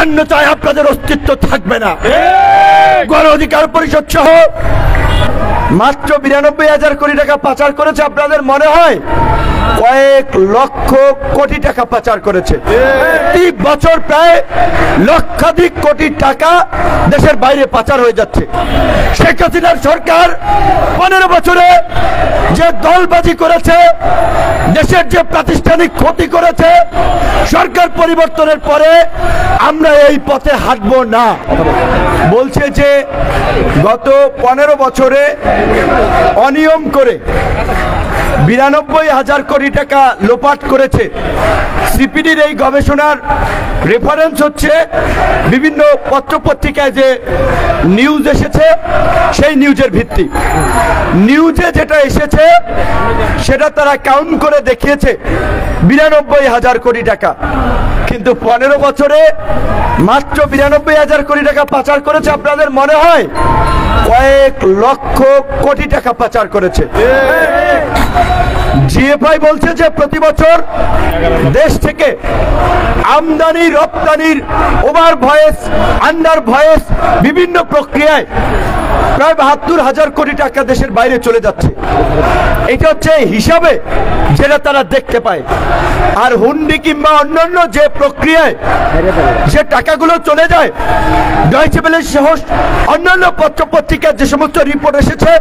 অন্যথায় আপনাদের অস্তিত্ব থাকবে না। গণ অধিকার পরিষদ সহ মাত্র 92,000 কোটি টাকা পাচার করেছে। আপনাদের মনে হয় কয়েক লক্ষ কোটি টাকা পাচার করেছে। এই বছর প্রায় লক্ষাধিক কোটি টাকা দেশের বাইরে পাচার হয়ে যাচ্ছে। শেখ হাসিনার সরকার 15 বছরে যে দলবাজি করেছে, দেশের যে প্রাতিষ্ঠানিক ক্ষতি করেছে, সরকার পরিবর্তনের পরে আমরা এই পথে হাঁটবো না। বলছে যে গত 15 বছরে অনিয়ম করে 92,000 কোটি টাকা লোপাট করেছে। সিপিডির এই গবেষণার রেফারেন্স হচ্ছে বিভিন্ন পত্রপত্রিকায় যে নিউজ এসেছে, সেই নিউজের ভিত্তি। নিউজে যেটা এসেছে সেটা তারা কাউন্ট করে দেখিয়েছে 92,000 কোটি টাকা, কিন্তু 15 বছরে মাত্র 92,000 কোটি টাকা পাচার করেছে। আপনাদের মনে হয় কয়েক লক্ষ কোটি টাকা পাচার করেছে। জিএফআই বলছে যে প্রতি বছর দেশ থেকে আমদানি রপ্তানির ওভার ভয়েস, আন্ডার ভয়েস বিভিন্ন প্রক্রিয়ায় প্রায় 72,000 কোটি টাকা দেশের বাইরে চলে যাচ্ছে। এটা হচ্ছে হিসাবে যেটা তারা দেখতে পায়। আর হুন্ডি কিংবা অন্যান্য যে প্রক্রিয়ায় যে টাকাগুলো চলে যায়, ডয়েচে ভেলে সহ অন্যান্য পত্রপত্রিকার যে সমস্ত রিপোর্ট এসেছে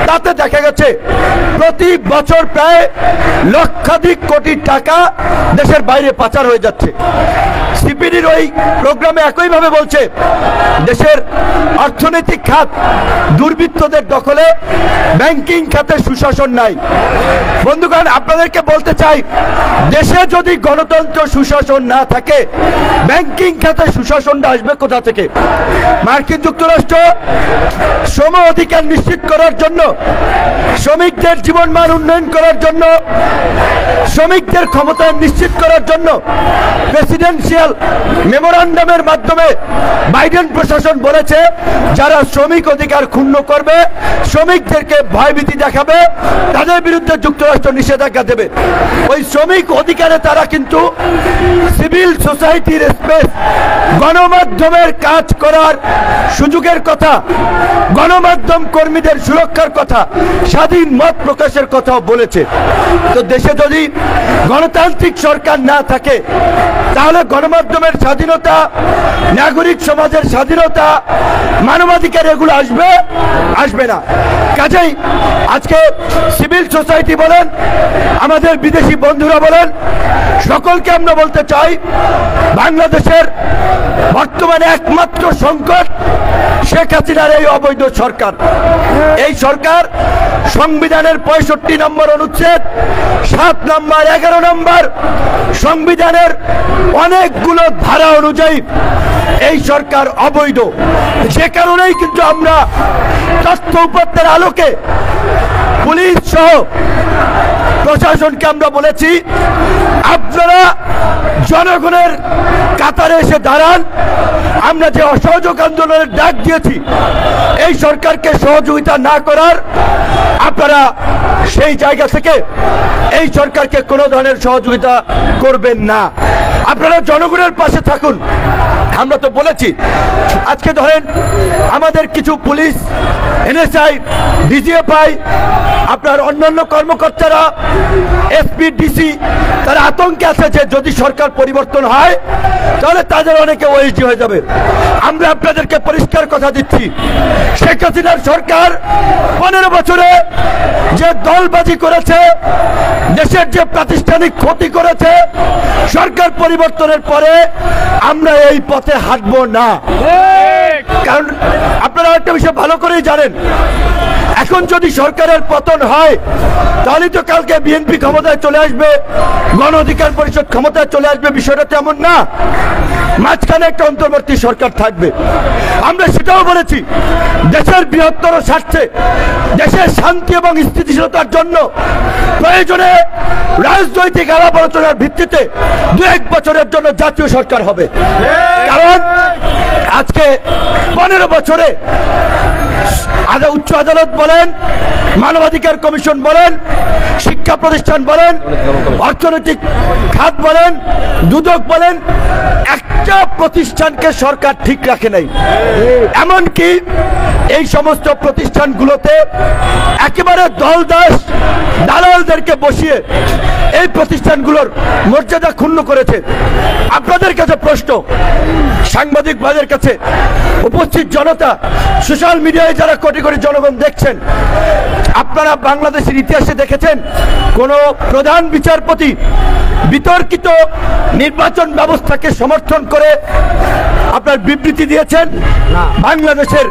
তাতে দেখা গেছে প্রতি বছর প্রায় লক্ষাধিক কোটি টাকা দেশের বাইরে পাচার হয়ে যাচ্ছে। সিপিডির ওই প্রোগ্রামে একইভাবে বলছে দেশের অর্থনৈতিক খাত দুর্বৃত্তদের দখলে, ব্যাংকিং খাতে সুশাসন নাই। বন্ধুগণ, আপনাদেরকে বলতে চাই, দেশে যদি গণতন্ত্র সুশাসন না থাকে, ব্যাংকিং খাতে সুশাসনটা আসবে কোথা থেকে? মার্কিন যুক্তরাষ্ট্র শ্রম অধিকার নিশ্চিত করার জন্য, শ্রমিকদের জীবনমান উন্নয়ন করার জন্য, শ্রমিকদের ক্ষমতা নিশ্চিত করার জন্য প্রেসিডেন্সিয়াল মেমোরান্ডামের মাধ্যমে বাইডেন প্রশাসন বলেছে যারা শ্রমিক অধিকার ক্ষুণ্ণ করবে, শ্রমিকদেরকে ভয়ভীতি দেখাবে, তাদের বিরুদ্ধে যুক্তরাষ্ট্র নিষেধাজ্ঞা দেবে। ওই শ্রমিক অধিকারে তারা কিন্তু সিভিল সোসাইটির স্পেস, গণমাধ্যমের কাজ করার সুযোগের কথা, গণমাধ্যম কর্মীদের সুরক্ষার কথা, স্বাধীন মত প্রকাশের কথাও বলেছে। তো দেশে যদি গণতান্ত্রিক সরকার না থাকে, তাহলে গণমাধ্যমের স্বাধীনতা, নাগরিক সমাজের স্বাধীনতা, মানবাধিকার এগুলো আসবে না। কাজেই আজকে সিভিল সোসাইটি বলেন, আমাদের বিদেশি বন্ধুরা বলেন, সকলকে আমরা বলতে চাই, বাংলাদেশের বর্তমানে একমাত্র সংকট শেখ হাসিনার এই অবৈধ সরকার। এই সরকার সংবিধানের 65 নম্বর অনুচ্ছেদ, 7 নম্বর, 11 নম্বর সংবিধানের অনেকগুলো ধারা অনুযায়ী এই সরকার অবৈধ। যে কারণেই কিন্তু আমরা তথ্য উপাত্তের আলোকে পুলিশ সহ প্রশাসনকে আমরা বলেছি, আপনারা জনগণের কাতারে এসে দাঁড়ান। আমরা যে অসহযোগ আন্দোলনের ডাক দিয়েছি, এই সরকারকে সহযোগিতা না করার, আপনারা সেই জায়গা থেকে এই সরকারকে কোনো ধরনের সহযোগিতা করবেন না। আপনারা জনগণের পাশে থাকুন। আমরা তো বলেছি, আজকে ধরেন আমাদের কিছু পুলিশ, এনএসআই, ডিজিএফআই, আপনার অন্যান্য কর্মকর্তারা, এসপি, ডিসি, তারা আতঙ্কে আছে যে যদি সরকার পরিবর্তন হয় তাহলে তাদের অনেকে ওএসডি হয়ে যাবে। আমরা আপনাদেরকে পরিষ্কার কথা দিচ্ছি, শেখ হাসিনার সরকার 15 বছরে যে দলবাজি করেছে, দেশের যে প্রাতিষ্ঠানিক ক্ষতি করেছে, সরকার পরিবর্তনের পরে আমরা এই পথে হাঁটবো না। কারণ আপনারা একটা বিষয় ভালো করেই জানেন, এখন যদি সরকারের পতন হয় তাহলে তো কালকে বিএনপি ক্ষমতায় চলে আসবে, গণ অধিকার পরিষদ ক্ষমতায় চলে আসবে। বিষয়টা তেমন না, মাঝখানে একটা অন্তর্বর্তী সরকার থাকবে। আমরা সেটাও বলেছি, দেশের বৃহত্তর স্বার্থে, দেশের শান্তি এবং স্থিতিশীলতার জন্য প্রয়োজনে রাজনৈতিক আলাপ আলোচনার ভিত্তিতে 2-1 বছরের জন্য জাতীয় সরকার হবে। কারণ আজকে 15 বছরে উচ্চ আদালত বলেন, মানবাধিকার কমিশন বলেন, শিক্ষা প্রতিষ্ঠান বলেন, অর্থনৈতিক খাত বলেন, দুদক বলেন, একটা প্রতিষ্ঠানকে সরকার ঠিক রাখে নাই। এমনকি এই সমস্ত প্রতিষ্ঠানগুলোতে একেবারে দলদাস দালালদেরকে বসিয়ে এই প্রতিষ্ঠানগুলোর মর্যাদা ক্ষুণ্ণ করেছে। আপনাদের কাছে প্রশ্ন, সাংবাদিক ভাইদের কাছে, উপস্থিত জনতা, সোশ্যাল মিডিয়ায় যারা কোটি কোটি জনগণ দেখছেন, আপনারা বাংলাদেশের ইতিহাসে দেখেছেন কোন প্রধান বিচারপতি বিতর্কিত নির্বাচন ব্যবস্থাকে সমর্থন করে আপনার বিবৃতি দিয়েছেন? বাংলাদেশের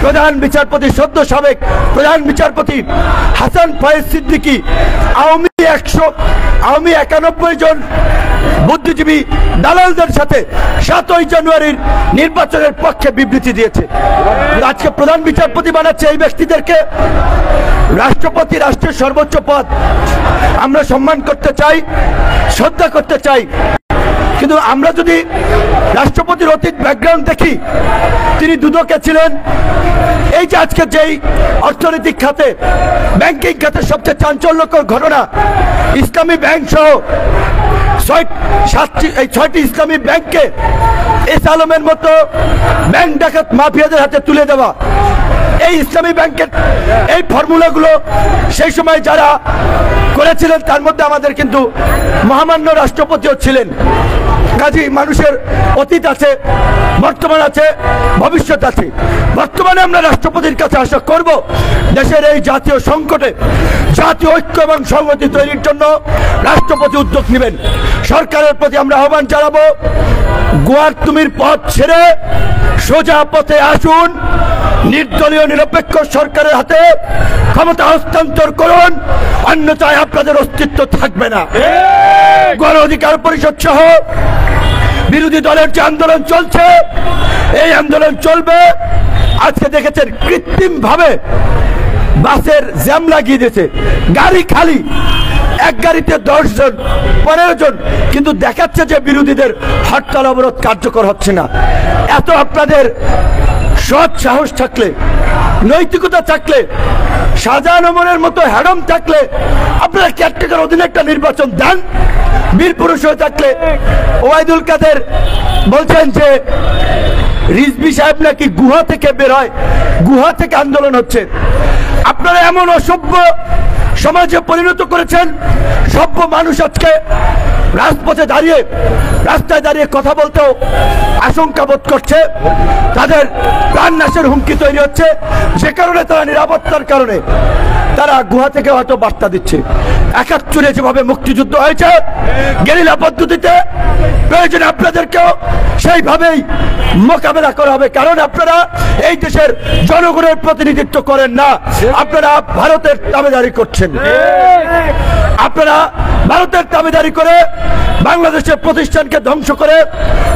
প্রধান বিচারপতি, সদ্য সাবেক প্রধান বিচারপতি হাসান ফয়েজ সিদ্দিকী আওয়ামী 91 জন বুদ্ধিজীবী দালালদের সাথে 7ই জানুয়ারির নির্বাচনের পক্ষে বিবৃতি দিয়েছে। আজকে প্রধান বিচারপতি বানাচ্ছে এই ব্যক্তিদেরকে। রাষ্ট্রপতি রাষ্ট্রের সর্বোচ্চ পদ, আমরা সম্মান করতে চাই, শ্রদ্ধা করতে চাই, কিন্তু আমরা যদি রাষ্ট্রপতির অতীত ব্যাকগ্রাউন্ড দেখি, তিনি দুদকে ছিলেন। এই যে আজকে যেই অর্থনৈতিক খাতে, ব্যাংকিং খাতে সবচেয়ে চাঞ্চল্যকর ঘটনা, ইসলামী ব্যাংক সহ 6টি ইসলামী ব্যাংককে এস আলমের মতো ব্যাংক ডাকাত মাফিয়াদের হাতে তুলে দেওয়া, এই ইসলামী ব্যাংকের এই ফর্মুলাগুলো সেই সময় যারা করেছিলেন তার মধ্যে আমাদের কিন্তু মহামান্য রাষ্ট্রপতিও ছিলেন। কাজী মানুষের অতীত আছে, বর্তমান আছে, ভবিষ্যৎ আছে। বর্তমানে আমরা রাষ্ট্রপতির কাছে আশা করব দেশের এই জাতীয় সংকটে জাতীয় ঐক্য এবং সংহতি তৈরির জন্য রাষ্ট্রপতি উদ্যোগ নেবেন। সরকারের প্রতি আমরা আহ্বান জানাবো, গোয়ার তুমির পথ ছেড়ে সোজা পথে আসুন, নির্দলীয় নিরপেক্ষ সরকারের হাতে ক্ষমতা হস্তান্তর করুন, অন্যথায় আপনাদের অস্তিত্ব থাকবে না। গণ অধিকার পরিষদ সহ বিরোধী দলের যে আন্দোলন চলছে, এই আন্দোলন চলবে। আজকে দেখেছেন কৃত্রিম ভাবে বাসের জ্যাম লাগিয়ে দিয়েছে, গাড়ি খালি, এক গাড়িতে 10 জন 15 জন, কিন্তু দেখাচ্ছে যে বিরোধীদের হরতাল অবরোধ কার্যকর হচ্ছে না। এত আপনাদের সৎ সাহস থাকলে, নৈতিকতা থাকলে, শাহজাহান ওমরের মতো হ্যাডম থাকলে আপনারা কেয়ারটেকার অধীনে একটা নির্বাচন দেন। বীর পুরুষ হয়ে থাকলে ওবায়দুল কাদের বলছেন যে রিজভী সাহেব নাকি গুহা থেকে বের হয়, গুহা থেকে আন্দোলন হচ্ছে। আপনারা এমন অসভ্য সমাজে পরিণত করেছেন, সভ্য মানুষ আজকে রাজপথে দাঁড়িয়ে, রাস্তায় দাঁড়িয়ে কথা বলতেও আশঙ্কা বোধ করছে, তাদের প্রাণনাশের হুমকি তৈরি হচ্ছে, যে কারণে তারা নিরাপত্তার কারণে তারা গুহা থেকে হয়তো বার্তা দিচ্ছে। 71-এ যেভাবে মুক্তিযুদ্ধ হয়েছে গেরিলা পদ্ধতিতে, প্রয়োজনে আপনাদেরকেও সেইভাবেই মোকাবেলা করা হবে, কারণ আপনারা এই দেশের জনগণের প্রতিনিধিত্ব করেন না, আপনারা ভারতের দাবিদারি করছেন। আপনারা ভারতের দাবিদারি করে বাংলাদেশের প্রতিষ্ঠানকে ধ্বংস করে,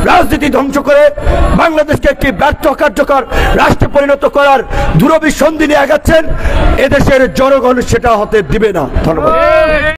রাজনীতি ধ্বংস করে বাংলাদেশকে একটি ব্যর্থ কার্যকর রাষ্ট্রে পরিণত করার দূরভিসন্ধি নিয়ে আগাচ্ছেন। এদেশের জনগণ সেটা হতে দিবে না। ধন্যবাদ।